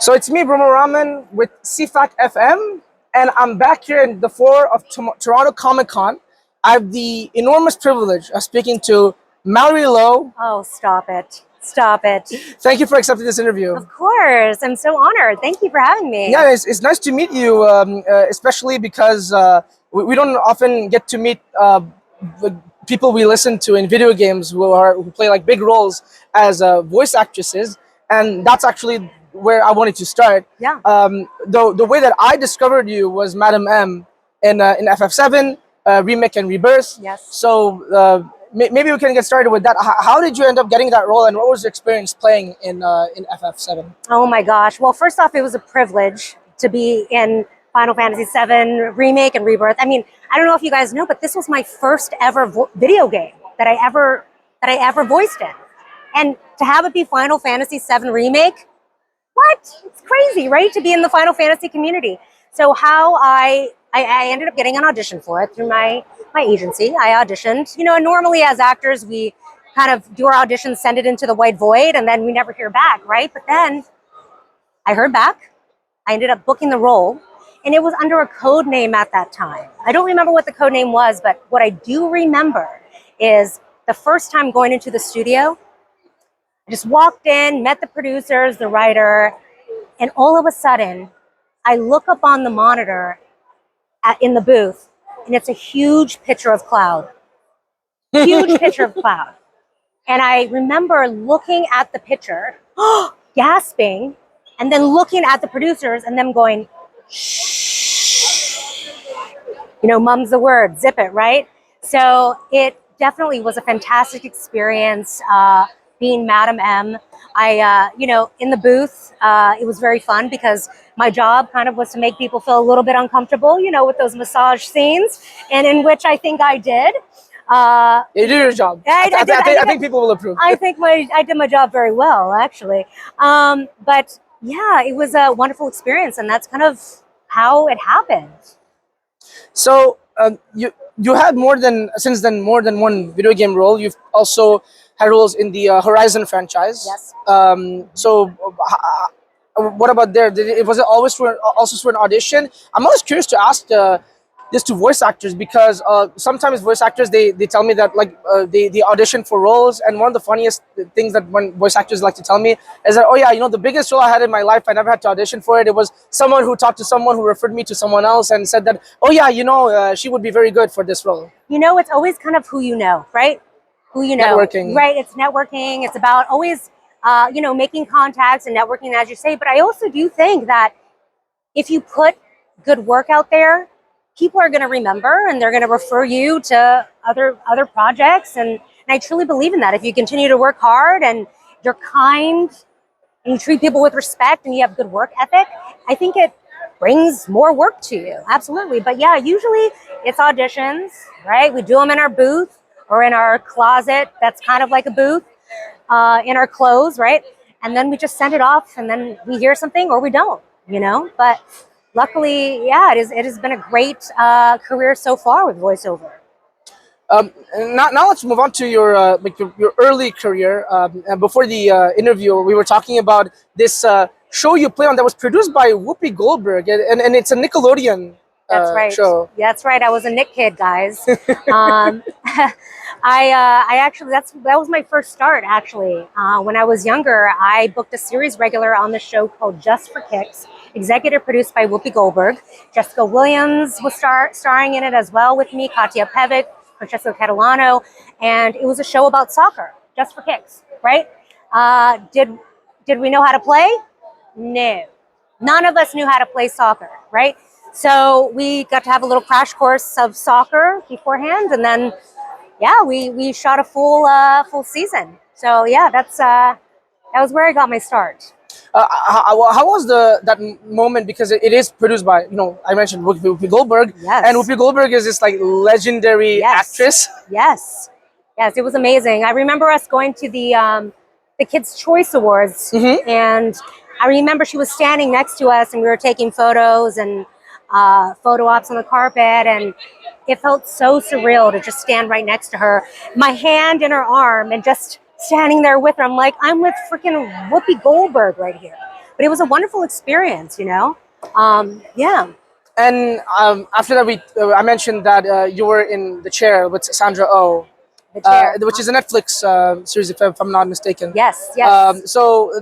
So it's me, Bromo Raman, with CFAT FM, and I'm back here in the floor of Toronto Comicon. I have the enormous privilege of speaking to Mallory Low. Oh, stop it. Stop it. Thank you for accepting this interview. Of course. I'm so honored. Thank you for having me. Yeah, it's nice to meet you, especially because we don't often get to meet the people we listen to in video games who play like big roles as voice actresses, and that's actually where I wanted to start. Yeah. The way that I discovered you was Madam M in FF7 remake and rebirth. Yes. So maybe we can get started with that. How did you end up getting that role, and what was your experience playing in FF7? Oh my gosh. Well, first off, it was a privilege to be in Final Fantasy VII Remake and Rebirth. I mean, I don't know if you guys know, but this was my first ever video game that I ever voiced in. And to have it be Final Fantasy VII Remake, what? It's crazy, right? To be in the Final Fantasy community. So how I ended up getting an audition for it through my agency. I auditioned, and normally as actors, we kind of do our auditions, send it into the white void, and then we never hear back, right? But then I heard back. I ended up booking the role, and it was under a code name at that time. I don't remember what the code name was, but what I do remember is the first time going into the studio, I just walked in, met the producers, the writer, and all of a sudden, I look up on the monitor in the booth, and it's a huge picture of Cloud. Huge picture of Cloud. And I remember looking at the picture, gasping, and then looking at the producers and them going, shh. Mum's the word, zip it, right? So it definitely was a fantastic experience being Madam M. I, in the booth, it was very fun because my job kind of was to make people feel a little bit uncomfortable, with those massage scenes, and in which I think I did. You did your job. I think people will approve. I think I did my job very well, actually. But yeah, it was a wonderful experience, and that's kind of how it happened. So you had since then more than one video game role. You've also had roles in the Horizon franchise. Yes. What about there? Was it always also through an audition? I'm always curious to ask this to voice actors because sometimes voice actors they tell me that they audition for roles, and one of the funniest things that when voice actors like to tell me is that, oh yeah, the biggest role I had in my life, I never had to audition for it. It was someone who talked to someone who referred me to someone else and said that, oh yeah, she would be very good for this role. It's always kind of who you know, right? Who you know. Networking. Right, it's networking. It's about always making contacts and networking, as you say. But I also do think that if you put good work out there, people are going to remember and they're going to refer you to other projects. And I truly believe in that. If you continue to work hard and you're kind and you treat people with respect and you have good work ethic, I think it brings more work to you. Absolutely. But yeah, usually it's auditions, right? We do them in our booth or in our closet. That's kind of like a booth in our clothes, right? And then we just send it off and then we hear something or we don't, But luckily, yeah, it has been a great career so far with voiceover. Now let's move on to your early career. And before the interview, we were talking about this show you play on that was produced by Whoopi Goldberg, and it's a Nickelodeon That's right. show. That's right. I was a Nick kid, guys. I actually that was my first start. Actually, when I was younger, I booked a series regular on the show called Just for Kicks, executive produced by Whoopi Goldberg. Jessica Williams was starring in it as well with me. Katya Pevic, Francesco Catalano, and it was a show about soccer. Just for Kicks, right? Did we know how to play? No, none of us knew how to play soccer, right? So we got to have a little crash course of soccer beforehand, and then, yeah, we shot a full season. So yeah, that was where I got my start. How was that moment, because it is produced by I mentioned Whoopi Goldberg, Yes. and Whoopi Goldberg is this legendary actress. Yes, it was amazing. I remember us going to the Kids' Choice Awards, and I remember she was standing next to us, and we were taking photos and photo ops on the carpet, and it felt so surreal to just stand right next to her, my hand in her arm, and just standing there with her. I'm like, I'm with freaking Whoopi Goldberg right here. but it was a wonderful experience, you know. Yeah, And after that, I mentioned that you were in The Chair with Sandra Oh, the chair. which is a Netflix series, if I'm not mistaken. Yes, yes. So,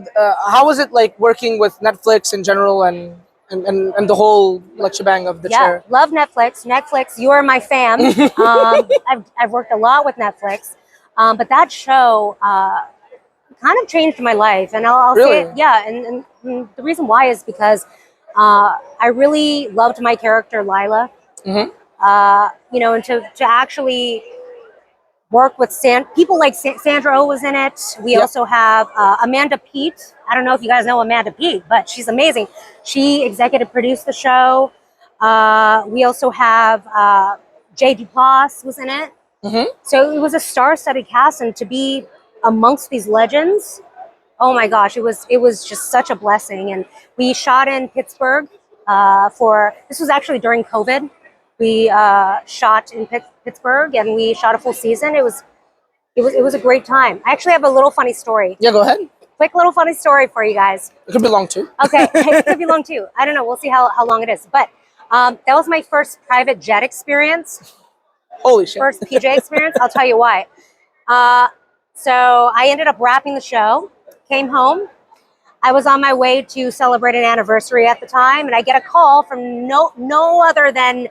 how was it like working with Netflix in general and the whole like shebang of The Yeah, Chair? love Netflix. Netflix, you are my fam. I've worked a lot with Netflix, but that show kind of changed my life, and I'll say it. Really? Yeah, and the reason why is because I really loved my character Lila. Mm-hmm. You know, and to actually work with people like Sandra Oh was in it. We Yep. also have Amanda Peet. I don't know if you guys know Amanda Peet, but she's amazing. She executive produced the show. We also have Jay Duplass was in it. Mm-hmm. So it was a star-studded cast, and to be amongst these legends, oh my gosh, it was just such a blessing. And we shot in Pittsburgh for this was actually during COVID. We shot in Pittsburgh, and we shot a full season. It was a great time. I actually have a little funny story. Yeah, go ahead. Quick little funny story for you guys. It could be long too. Okay, it could be long too. I don't know. We'll see how long it is. But that was my first private jet experience, Holy shit. first PJ experience. I'll tell you why. Uh, so I ended up wrapping the show, came home. I was on my way to celebrate an anniversary at the time, and I get a call from no other than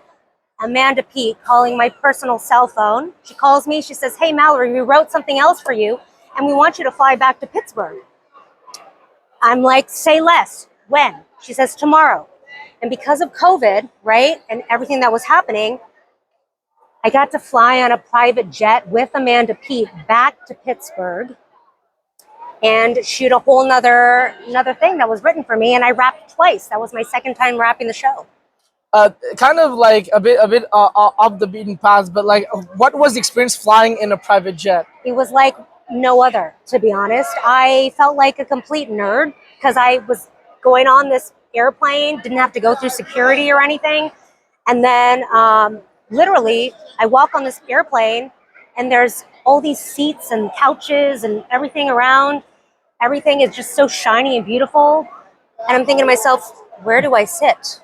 Amanda Peet calling my personal cell phone. She calls me. She says, "Hey, Mallory, we wrote something else for you, and we want you to fly back to Pittsburgh." I'm like, "Say less. When?" She says, "Tomorrow." And because of COVID, right, and everything that was happening, I got to fly on a private jet with Amanda Peet back to Pittsburgh and shoot a whole another thing that was written for me. And I rapped twice. That was my second time rapping the show. Kind of like a bit off the beaten path, but like, what was the experience flying in a private jet? It was like no other, to be honest. I felt like a complete nerd because I was going on this airplane, didn't have to go through security or anything. And then literally, I walk on this airplane and there's all these seats and couches and everything around. Everything is just so shiny and beautiful. And I'm thinking to myself, where do I sit?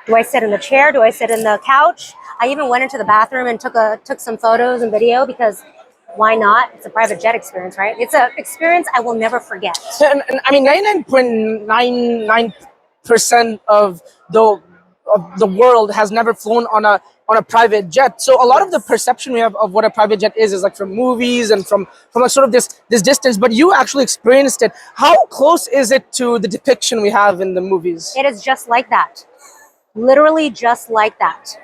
Do I sit in the chair? Do I sit in the couch? I even went into the bathroom and took some photos and video because why not? It's a private jet experience, right? It's an experience I will never forget. And I mean, 99.99% of the world has never flown on a private jet. So a lot of the Yes. perception we have of what a private jet is like from movies and from like sort of this distance. But you actually experienced it. How close is it to the depiction we have in the movies? It is just like that. Literally just like that.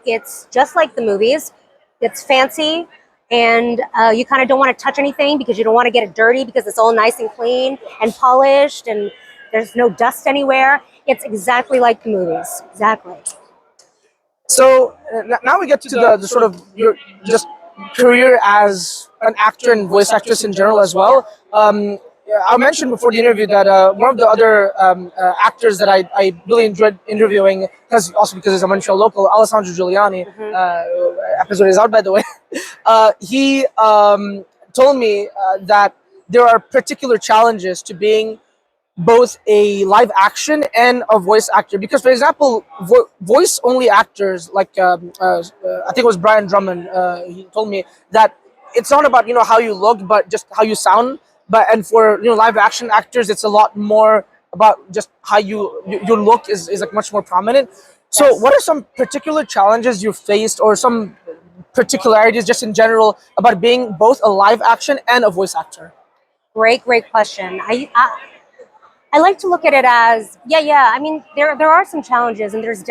It's just like the movies. It's fancy, and you kind of don't want to touch anything because you don't want to get it dirty because it's all nice and clean and polished, and there's no dust anywhere. It's exactly like the movies. Exactly. So now we get to the sort of your just career as an actor and voice actress in general as well. Yeah, I mentioned before the interview that one of the other actors that I really enjoyed interviewing, because he's a Montreal local, Alessandro Giuliani, episode is out by the way. He told me that there are particular challenges to being both a live action and a voice actor, because for example voice only actors like I think it was Brian Drummond, he told me that it's not about how you look but just how you sound, but and for live action actors it's a lot more about just how your look is like much more prominent. So Yes. what are some particular challenges you faced or some particularities just in general about being both a live action and a voice actor? Great question. I like to look at it as yeah. I mean, there are some challenges and there's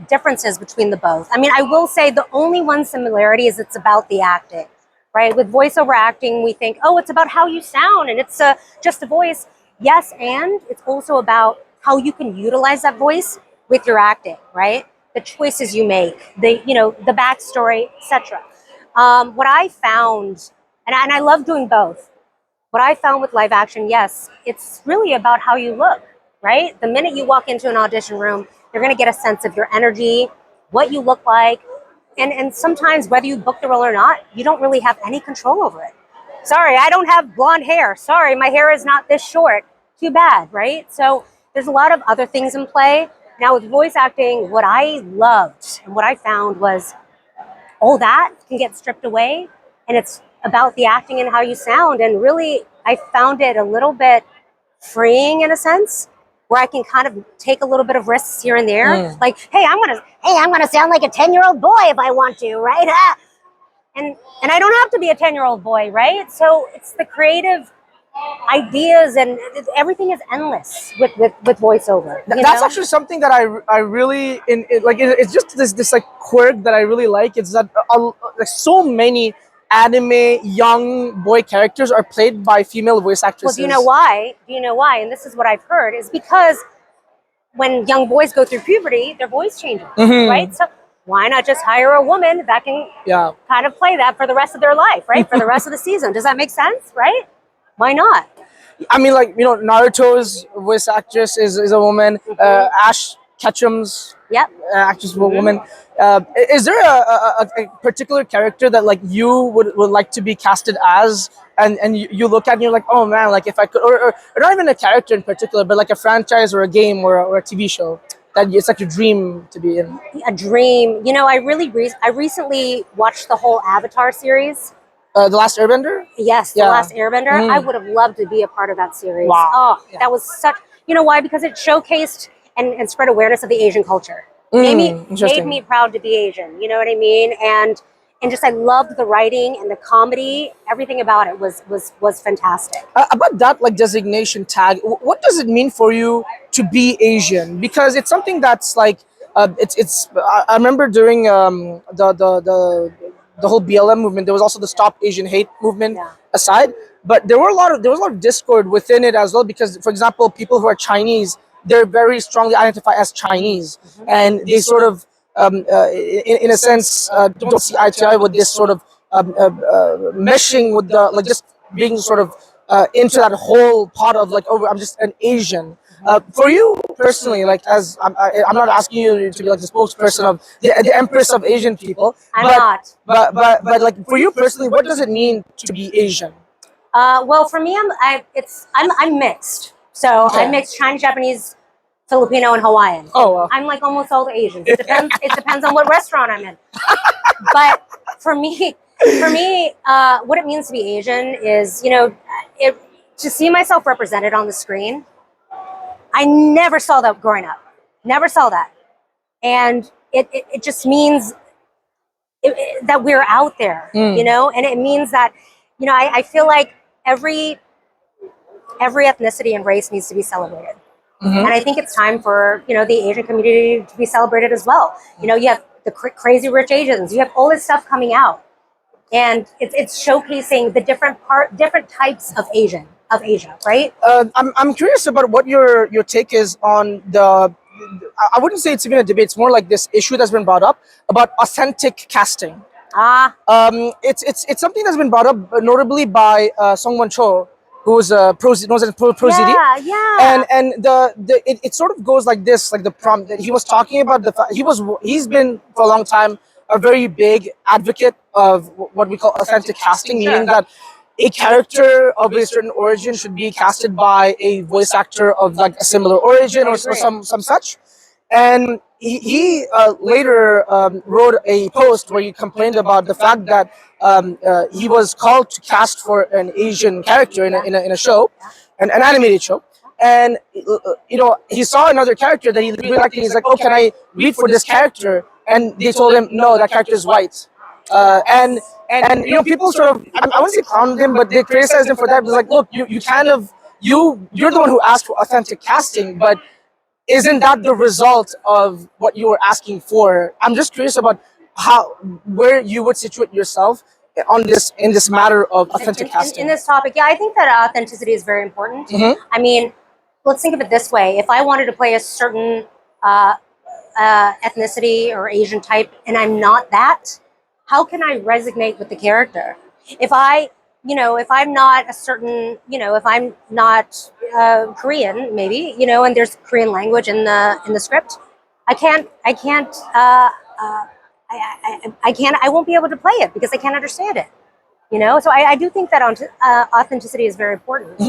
differences between the both. I mean, I will say the only one similarity is it's about the acting, right? With voiceover acting, we think, oh, it's about how you sound and it's just a voice. Yes, and it's also about how you can utilize that voice with your acting, right? The choices you make, the backstory, etc. What I found, and I love doing both. What I found with live action, yes, it's really about how you look, right? The minute you walk into an audition room, you're going to get a sense of your energy, what you look like, and sometimes whether you book the role or not, you don't really have any control over it. Sorry, I don't have blonde hair. Sorry, my hair is not this short. too bad, right? So there's a lot of other things in play. Now with voice acting, what I loved and what I found was all that can get stripped away, and it's about the acting and how you sound. And really, I found it a little bit freeing in a sense, where I can kind of take a little bit of risks here and there. Like, hey, I'm gonna sound like a 10-year-old boy if I want to, right? And I don't have to be a 10-year-old boy, right? So it's the creative ideas, and everything is endless with voiceover. That's actually something that I really it's just this like quirk that I really like. It's that like so many anime young boy characters are played by female voice actresses. Well, do you know why? Do you know why? And this is what I've heard, is because when young boys go through puberty, their voice changes, right? So why not just hire a woman that can kind of play that for the rest of their life, right? For the rest of the season. Does that make sense, right? Why not? I mean, like, Naruto's voice actress is a woman. Ash Ketchum's actress is a woman. Is there a particular character that like you would like to be casted as, and you look at and you're like, oh man, like if I could, or not even a character in particular, but like a franchise or a game or a TV show that it's like your dream to be in? A dream. You know, I recently watched the whole Avatar series. The Last Airbender? Yes, The Last Airbender. I would have loved to be a part of that series. Wow. Oh, that was such, you know why? Because it showcased and spread awareness of the Asian culture. Made me proud to be Asian, you know what I mean? And just I loved the writing and the comedy. Everything about it was fantastic. About that like designation tag, what does it mean for you to be Asian? Because it's something that's like it's I remember during the whole BLM movement, there was also the Stop Asian Hate movement aside, but there was a lot of discord within it as well, because for example, people who are Chinese, they're very strongly identified as Chinese, and they sort of in a sense don't see eye to eye with this sort of meshing with the like just being sort of into that whole pot of like, oh, I'm just an Asian. For you personally, like as I'm not asking you to be like the spokesperson of the Empress of Asian people. I'm not. But like for you personally, what does it mean to be Asian? Well, for me, I'm mixed. So I'm mixed Chinese, Japanese, Filipino, and Hawaiian. Oh, wow. I'm like almost all the Asians. It depends. It depends on what restaurant I'm in. But for me, what it means to be Asian is, to see myself represented on the screen. I never saw that growing up. Never saw that. And it just means that we're out there, and it means that, I feel like every ethnicity and race needs to be celebrated. And I think it's time for, the Asian community to be celebrated as well. You have the crazy rich Asians, you have all this stuff coming out, and it's showcasing the different types of Asia, right? I'm curious about what your take is on I wouldn't say it's even a debate. It's more like this issue that's been brought up about authentic casting. It's something that's been brought up notably by Song Won Cho, who's known as Pro ZD. And it sort of goes like this, like the prompt that he was talking about. The fact he's been for a long time a very big advocate of what we call authentic casting, meaning that a character of a certain origin should be casted by a voice actor of like a similar origin or some such. And he later wrote a post where he complained about the fact that he was called to cast for an Asian character in a show, an animated show. And he saw another character that he really liked, and he's like, oh, can I read for this character? And they told him, no, that character is white. And people sort of, I wouldn't say clowned him, but they criticized him for that. It was like, look, you're the one who asked for authentic casting, but isn't that the result of what you were asking for? I'm just curious about where you would situate yourself in this matter of authentic casting. In this topic, I think that authenticity is very important. I mean, let's think of it this way: if I wanted to play a certain ethnicity or Asian type, and I'm not that, how can I resonate with the character? If I'm not a certain, if I'm not Korean, maybe, and there's Korean language in the script, I won't be able to play it because I can't understand it. So I do think that authenticity is very important.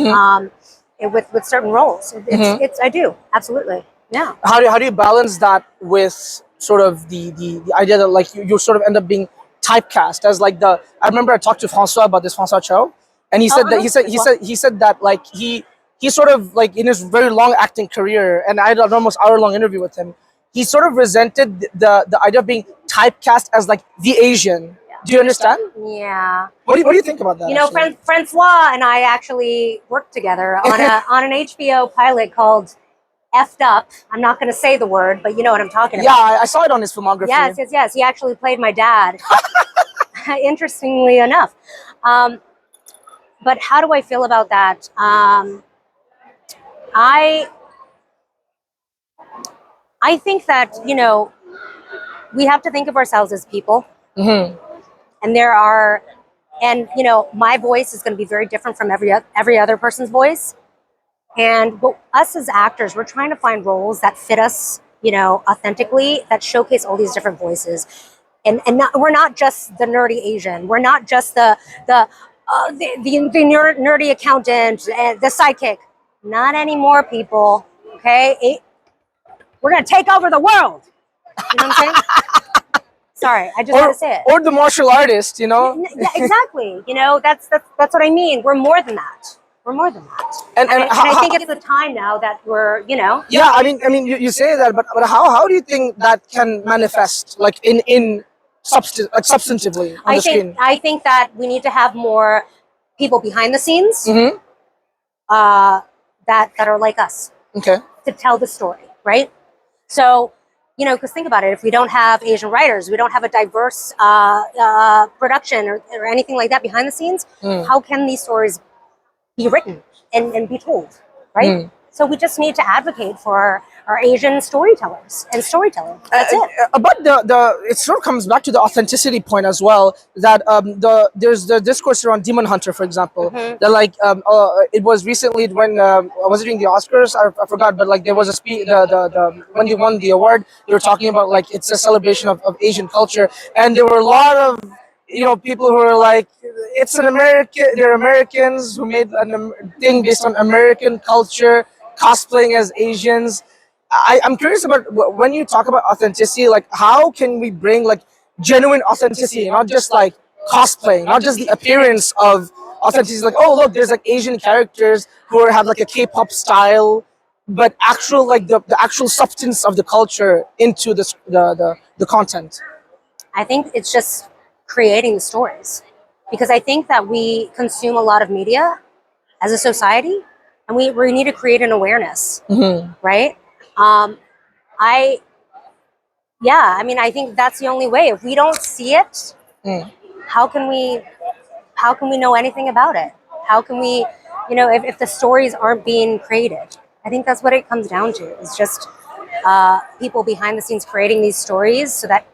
with certain roles. It's I do, absolutely. Yeah. How do you balance that with sort of the idea that like you sort of end up being typecast as like the I remember I talked to Francois about this, Francois Cho, and he said that As well. he said that like he sort of like in his very long acting career, and I had an almost hour-long interview with him, he sort of resented the idea of being typecast as like the Asian. Do you understand? Yeah. What do you think about that? You know, Actually? Francois and I actually worked together on a on an HBO pilot called Effed Up. I'm not going to say the word, but you know what I'm talking Yeah, about. I saw it on his filmography. Yes. He actually played my dad. Interestingly enough. But how do I feel about that? I I think that, you know, we have to think of ourselves as people, and there are, and you know, my voice is going to be very different from every other person's voice. And but us as actors, we're trying to find roles that fit us, you know, authentically, that showcase all these different voices. And we're not just the nerdy Asian. We're not just the nerdy accountant, the sidekick. Not anymore, people. Okay, we're gonna take over the world. You know what I'm saying? Sorry, I just had to say it. Or the martial artist, you know. Yeah, exactly. You know, that's what I mean. We're more than that. We're more than that. And I think it's the time now that we're, you know. Yeah, I mean, you say that, but how do you think that can manifest, like in substantively on the screen? I think that we need to have more people behind the scenes that are like us Okay. to tell the story, right? So, you know, because think about it, if we don't have Asian writers, we don't have a diverse production or anything like that behind the scenes, how can these stories be written and be told, right? So we just need to advocate for our Asian storytellers and storytelling. That's it. But it sort of comes back to the authenticity point as well. That there's the discourse around Demon Hunter, for example. That like it was recently when was it during the Oscars? I forgot, but like there was a speech the when they won the award, they were talking about like it's a celebration of Asian culture, and there were a lot of people who are like it's an American. They're Americans who made a thing based on American culture, cosplaying as Asians. I'm curious about when you talk about authenticity, like how can we bring like genuine authenticity, not just like cosplaying, not just the appearance of authenticity. Like, oh look, there's like Asian characters who have like a K-pop style, but actual like the actual substance of the culture into the content. I think it's just creating the stories, because I think that we consume a lot of media as a society, and we need to create an awareness, right? I Yeah, I mean, I think that's the only way. If we don't see it, how can we know anything about it? How can we, you know, if the stories aren't being created? I think that's what it comes down to. It's just people behind the scenes creating these stories so that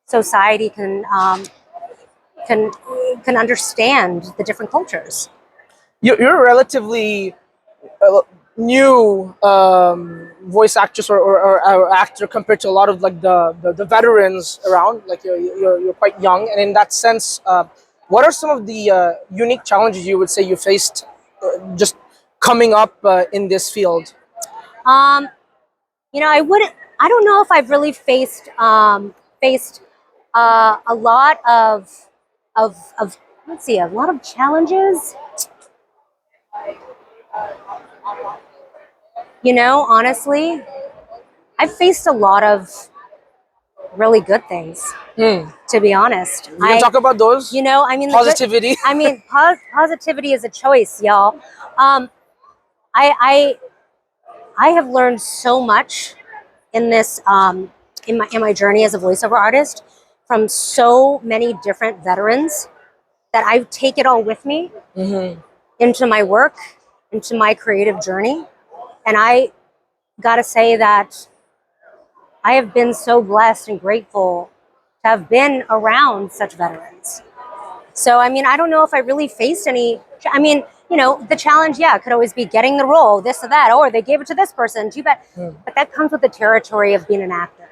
society can can understand the different cultures. You're a relatively new voice actress or actor compared to a lot of like the veterans around. Like you're quite young, and in that sense, what are some of the unique challenges you would say you faced just coming up in this field? Um, you know, I don't know if I've really faced a lot of let's see, a lot of challenges. You know, honestly, I've faced a lot of really good things. To be honest, You can talk about those. you know, I mean, Positivity. I mean, positivity is a choice, y'all. I I have learned so much in this in my journey as a voiceover artist from so many different veterans that I take it all with me into my work, into my creative journey. And I gotta say that I have been so blessed and grateful to have been around such veterans. So, I mean, I don't know if I really faced any. I mean, you know, the challenge, yeah, could always be getting the role, this or that, or they gave it to this person, too bad. But that comes with the territory of being an actor.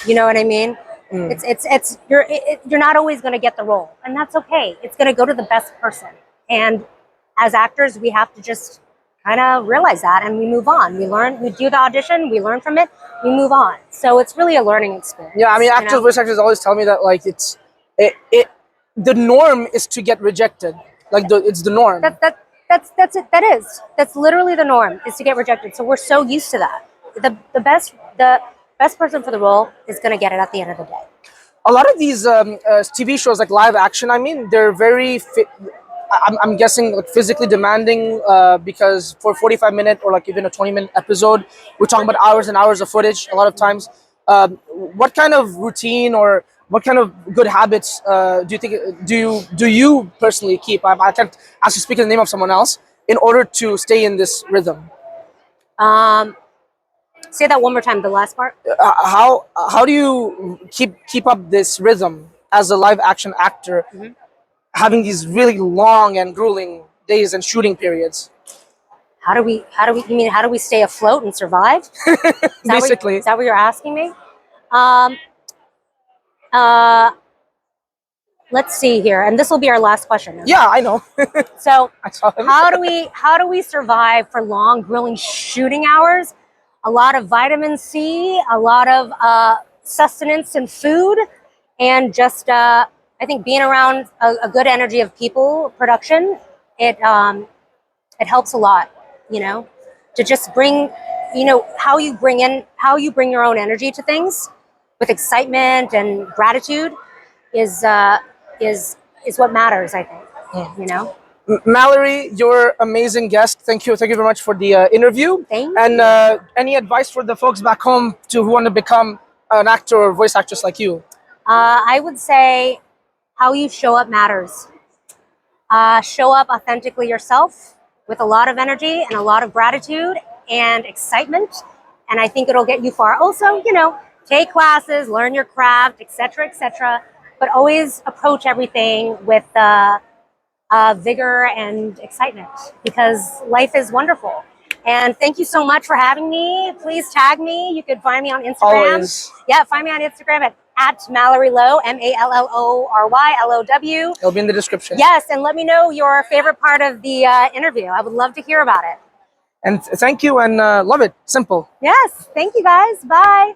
You know what I mean? You're not always going to get the role, and that's okay. It's going to go to the best person. And as actors, we have to just kind of realize that, and we move on. We learn, we do the audition, we learn from it, we move on. So it's really a learning experience. Yeah, I mean, you know? voice actors always tell me that like the norm is to get rejected. Like it's the norm. That's it. That's literally the norm, is to get rejected. So we're so used to that. The best person for the role is going to get it at the end of the day. A lot of these TV shows, like live action, I mean, they're very I'm guessing like physically demanding, because for 45-minute or like even a 20-minute episode, we're talking about hours and hours of footage a lot of times. What kind of routine or what kind of good habits do you think do you personally keep? I can't actually speak in the name of someone else, in order to stay in this rhythm. Say that one more time, the last part. How do you keep up this rhythm as a live action actor, having these really long and grueling days and shooting periods? You mean, how do we stay afloat and survive? Basically. Is that what you're asking me? Let's see here, and this will be our last question. Yeah, I know. So I saw him. how do we survive for long, grueling shooting hours? A lot of vitamin C, a lot of sustenance and food, and just I think being around a good energy of people, production, it helps a lot. You know, to just bring, how you bring your own energy to things with excitement and gratitude is what matters, I think. You know. Mallory, you're amazing guest. Thank you very much for the interview. Thank and you. Any advice for the folks back home who want to become an actor or voice actress like you? I would say how you show up matters. Show up authentically yourself with a lot of energy and a lot of gratitude and excitement, and I think it'll get you far. Also, take classes, learn your craft, etc., but always approach everything with vigor and excitement, because life is wonderful. And thank you so much for having me. Please tag me. You could find me on Instagram. Always. Yeah, find me on Instagram at Mallory Low, MALLORYLOW. It'll be in the description. Yes, and let me know your favorite part of the interview. I would love to hear about it. And thank you, and love it. Simple. Yes, thank you guys. Bye.